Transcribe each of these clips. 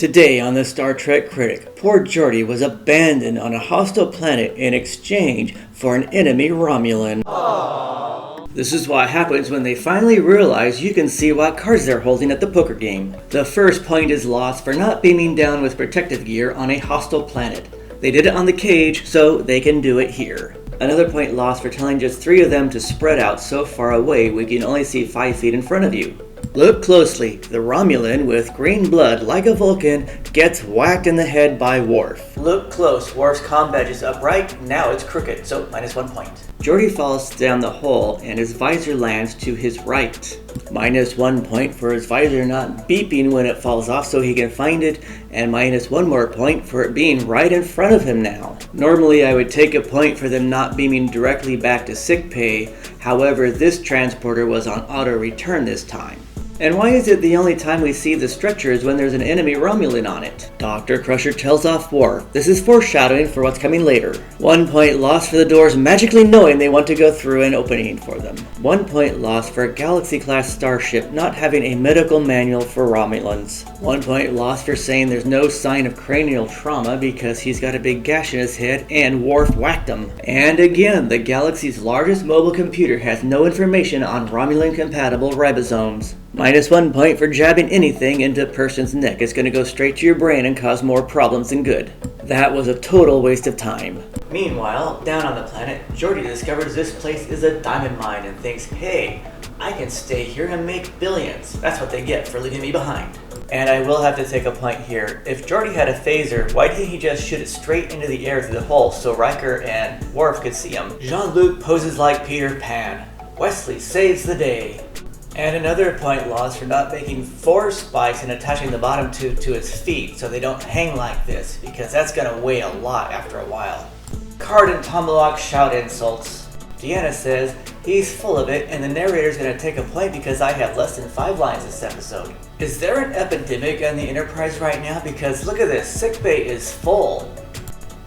Today on the Star Trek Critic, poor Geordi was abandoned on a hostile planet in exchange for an enemy Romulan. Aww. This is what happens when they finally realize you can see what cards they're holding at the poker game. The first point is lost for not beaming down with protective gear on a hostile planet. They did it on the cage, so they can do it here. Another point lost for telling just 3 of them to spread out so far away we can only see 5 feet in front of you. Look closely. The Romulan with green blood like a Vulcan gets whacked in the head by Worf. Look close. Worf's comm badge is upright. Now it's crooked, so -1 point. Geordi falls down the hole and his visor lands to his right. -1 point for his visor not beeping when it falls off so he can find it, and -1 more point for it being right in front of him now. Normally I would take a point for them not beaming directly back to sickbay, however this transporter was on auto return this time. And why is it the only time we see the stretcher is when there's an enemy Romulan on it? Dr. Crusher tells off Worf. This is foreshadowing for what's coming later. 1 point lost for the doors magically knowing they want to go through and opening for them. 1 point lost for a Galaxy-class starship not having a medical manual for Romulans. 1 point lost for saying there's no sign of cranial trauma because he's got a big gash in his head and Worf whacked him. And again, the galaxy's largest mobile computer has no information on Romulan-compatible ribosomes. -1 point for jabbing anything into a person's neck. It's going to go straight to your brain and cause more problems than good. That was a total waste of time. Meanwhile, down on the planet, Geordi discovers this place is a diamond mine and thinks, hey, I can stay here and make billions. That's what they get for leaving me behind. And I will have to take a point here. If Geordi had a phaser, why didn't he just shoot it straight into the air through the hole so Riker and Worf could see him? Jean-Luc poses like Peter Pan. Wesley saves the day. And another point lost for not making 4 spikes and attaching the bottom 2 to his feet so they don't hang like this, because that's going to weigh a lot after a while. Card and Tomalak shout insults. Deanna says he's full of it and the narrator's going to take a point because I have less than 5 lines this episode. Is there an epidemic on the Enterprise right now? Because look at this, sickbay is full.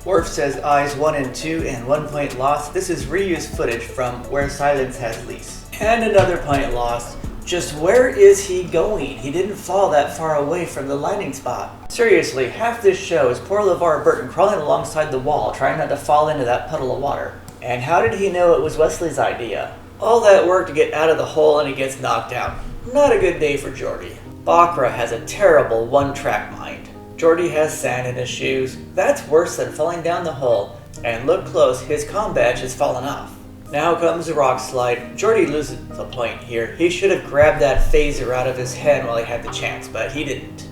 Worf says eyes 1 and 2 and 1 point lost. This is reused footage from Where Silence Has Lease. And another point lost. Just where is he going? He didn't fall that far away from the landing spot. Seriously, half this show is poor LeVar Burton crawling alongside the wall trying not to fall into that puddle of water. And how did he know it was Wesley's idea? All that work to get out of the hole and he gets knocked out. Not a good day for Geordi. Bakra has a terrible one-track mind. Geordi has sand in his shoes. That's worse than falling down the hole. And look close, his comm badge has fallen off. Now comes the rock slide. Geordi loses the point here. He should have grabbed that phaser out of his head while he had the chance, but he didn't.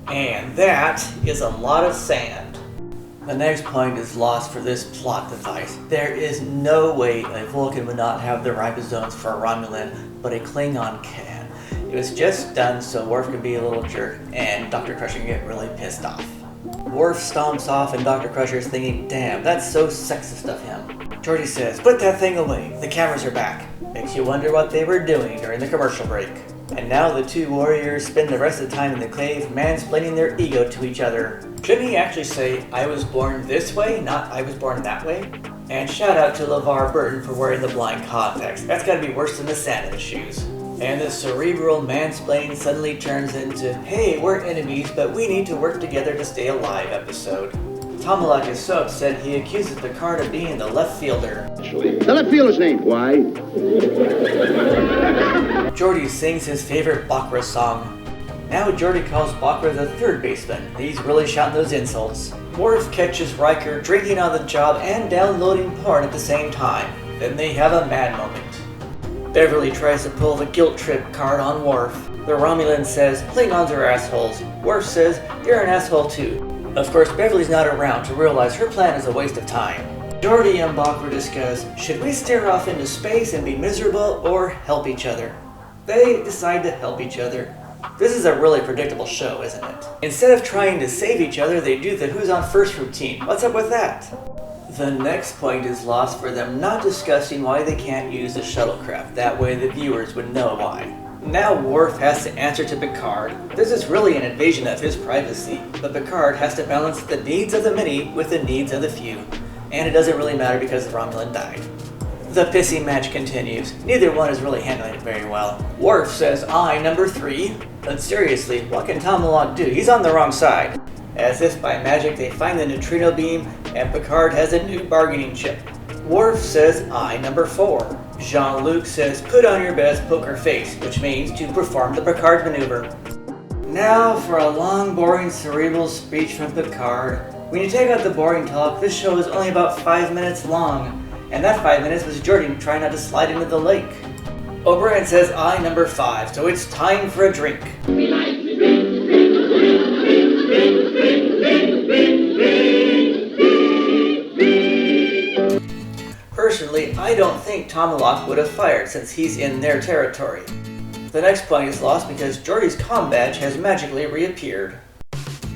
And that is a lot of sand. The next point is lost for this plot device. There is no way a Vulcan would not have the ribosomes for a Romulan, but a Klingon can. It was just done so Worf could be a little jerk, and Dr. Crusher can get really pissed off. Worf stomps off and Dr. Crusher is thinking, damn, that's so sexist of him. Geordi says, put that thing away, the cameras are back. Makes you wonder what they were doing during the commercial break. And now the 2 warriors spend the rest of the time in the cave mansplaining their ego to each other. Shouldn't he actually say, I was born this way, not I was born that way? And shout out to LeVar Burton for wearing the blind contacts. That's gotta be worse than the sand in his shoes. And the cerebral mansplaining suddenly turns into, hey, we're enemies, but we need to work together to stay alive episode. Tomalak is so upset he accuses Picard of being the left fielder. The left fielder's name. Why? Geordi sings his favorite Bakra song. Now Geordi calls Bakra the 3rd baseman. He's really shouting those insults. Worf catches Riker drinking on the job and downloading porn at the same time. Then they have a mad moment. Beverly tries to pull the guilt trip card on Worf. The Romulan says, Klingons are assholes. Worf says, you're an asshole too. Of course, Beverly's not around to realize her plan is a waste of time. Geordi and Bakra discuss, should we stare off into space and be miserable or help each other? They decide to help each other. This is a really predictable show, isn't it? Instead of trying to save each other, they do the who's on first routine. What's up with that? The next point is lost for them not discussing why they can't use the shuttlecraft. That way the viewers would know why. Now Worf has to answer to Picard. This is really an invasion of his privacy, but Picard has to balance the needs of the many with the needs of the few. And it doesn't really matter because the Romulan died. The pissing match continues. Neither one is really handling it very well. Worf says, "I, number 3. But seriously, what can Tomalak do? He's on the wrong side. As if by magic they find the neutrino beam, and Picard has a new bargaining chip. Worf says, "I, number 4. Jean-Luc says, "Put on your best poker face," which means to perform the Picard maneuver. Now for a long, boring, cerebral speech from Picard. When you take out the boring talk, this show is only about 5 minutes long. And that 5 minutes was Jordan trying not to slide into the lake. O'Brien says, "I, number 5, so it's time for a drink." Personally, I don't think Tomalak would have fired since he's in their territory. The next point is lost because Geordi's comm badge has magically reappeared.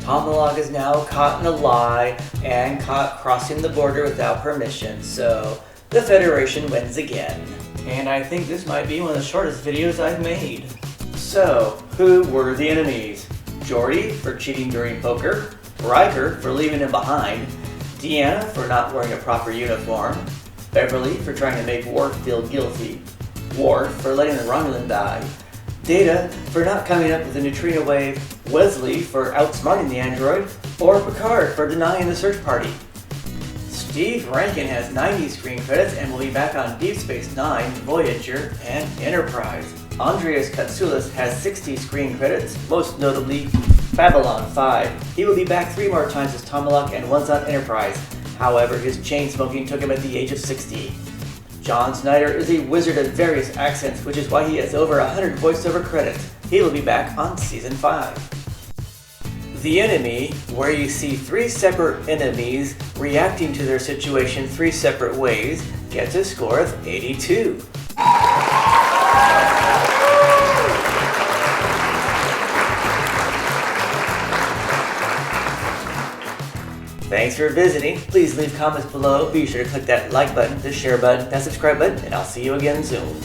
Tomalak is now caught in a lie and caught crossing the border without permission, so the Federation wins again. And I think this might be one of the shortest videos I've made. So, who were the enemies? Geordi for cheating during poker, Riker for leaving him behind, Deanna for not wearing a proper uniform, Beverly for trying to make Worf feel guilty, Worf for letting the Romulan die, Data for not coming up with a neutrino wave, Wesley for outsmarting the android, or Picard for denying the search party. Steve Rankin has 90 screen credits and will be back on Deep Space Nine, Voyager, and Enterprise. Andreas Katsoulis has 60 screen credits, most notably Babylon 5. He will be back 3 more times as Tomalak and once on Enterprise. However, his chain smoking took him at the age of 60. John Snyder is a wizard of various accents, which is why he has over 100 voiceover credits. He will be back on Season 5. The Enemy, where you see 3 separate enemies reacting to their situation 3 separate ways, gets a score of 82. Thanks for visiting. Please leave comments below. Be sure to click that like button, the share button, that subscribe button, and I'll see you again soon.